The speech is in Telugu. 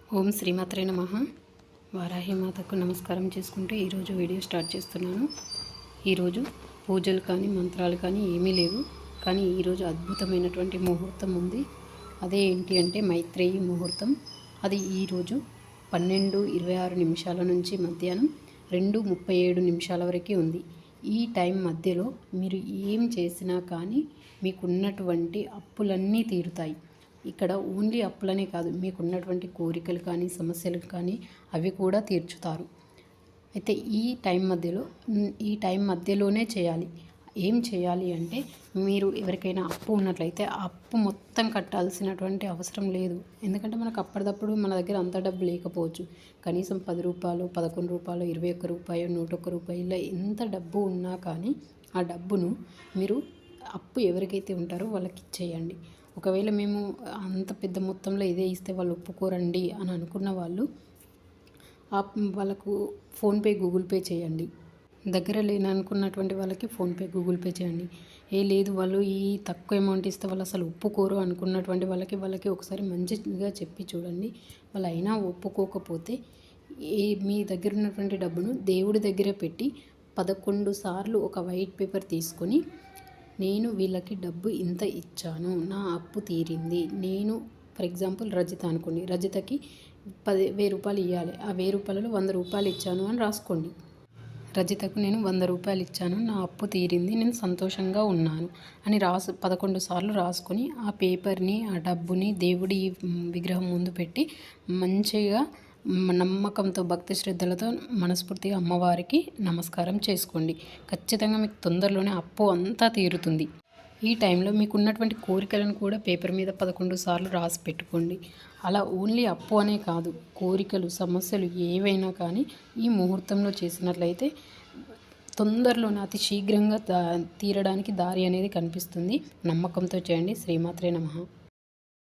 ఓం శ్రీమాత్రే నమః. వారాహిమాతకు నమస్కారం చేసుకుంటూ ఈరోజు వీడియో స్టార్ట్ చేస్తున్నాను. ఈరోజు పూజలు కానీ మంత్రాలు కానీ ఏమీ లేవు, కానీ ఈరోజు అద్భుతమైనటువంటి ముహూర్తం ఉంది. అదే ఏంటి అంటే మైత్రేయి ముహూర్తం. అది ఈరోజు 12:26 నుంచి మధ్యాహ్నం 2:37 వరకు ఉంది. ఈ టైం మధ్యలో మీరు ఏం చేసినా కానీ మీకున్నటువంటి అప్పులన్నీ తీరుతాయి. ఇక్కడ ఓన్లీ అప్పులనే కాదు, మీకున్నటువంటి కోరికలు కానీ సమస్యలు కానీ అవి కూడా తీర్చుతారు. అయితే ఈ టైం మధ్యలోనే చేయాలి. ఏం చేయాలి అంటే, మీరు ఎవరికైనా అప్పు ఉన్నట్లయితే ఆ అప్పు మొత్తం కట్టాల్సినటువంటి అవసరం లేదు. ఎందుకంటే మనకు అప్పటిదప్పుడు మన దగ్గర అంత డబ్బు లేకపోవచ్చు. కనీసం ₹10, ₹11, ₹21, ₹101 ఇలా ఎంత డబ్బు ఉన్నా కానీ ఆ డబ్బును మీరు అప్పు ఎవరికైతే ఉంటారో వాళ్ళకి ఇచ్చేయండి. ఒకవేళ మేము అంత పెద్ద మొత్తంలో ఇదే ఇస్తే వాళ్ళు ఒప్పుకోరండి అని అనుకున్న వాళ్ళు వాళ్ళకు ఫోన్పే, గూగుల్ పే చేయండి. దగ్గర లేననుకున్నటువంటి వాళ్ళకి ఫోన్పే, గూగుల్ పే చేయండి. లేదు వాళ్ళు ఈ తక్కువ అమౌంట్ ఇస్తే వాళ్ళు అసలు ఒప్పుకోరు అనుకున్నటువంటి వాళ్ళకి ఒకసారి మంచిగా చెప్పి చూడండి. వాళ్ళు అయినా ఒప్పుకోకపోతే మీ దగ్గర ఉన్నటువంటి డబ్బును దేవుడి దగ్గర పెట్టి 11 సార్లు ఒక వైట్ పేపర్ తీసుకొని, నేను వీళ్ళకి డబ్బు ఇంత ఇచ్చాను, నా అప్పు తీరింది. నేను ఫర్ ఎగ్జాంపుల్ రజిత అనుకోండి, రజితకి ₹10,000 ఇవ్వాలి. ఆ ₹1000లో ₹100 ఇచ్చాను అని రాసుకోండి. రజితకు నేను ₹100 ఇచ్చాను, నా అప్పు తీరింది, నేను సంతోషంగా ఉన్నాను అని 11 సార్లు రాసుకొని ఆ పేపర్ని, ఆ డబ్బుని దేవుడి విగ్రహం ముందు పెట్టి మంచిగా నమ్మకంతో, భక్తి శ్రద్ధలతో మనస్ఫూర్తిగా అమ్మవారికి నమస్కారం చేసుకోండి. ఖచ్చితంగా మీకు తొందరలోనే అప్పు అంతా తీరుతుంది. ఈ టైంలో మీకున్నటువంటి కోరికలను కూడా పేపర్ మీద 11 సార్లు రాసి పెట్టుకోండి. అలా ఓన్లీ అప్పు అనే కాదు, కోరికలు, సమస్యలు ఏవైనా కానీ ఈ ముహూర్తంలో చేసినట్లయితే తొందరలోనే అతి శీఘ్రంగా తీరడానికి దారి అనేది కనిపిస్తుంది. నమ్మకంతో చేయండి. శ్రీమాత్రే నమః.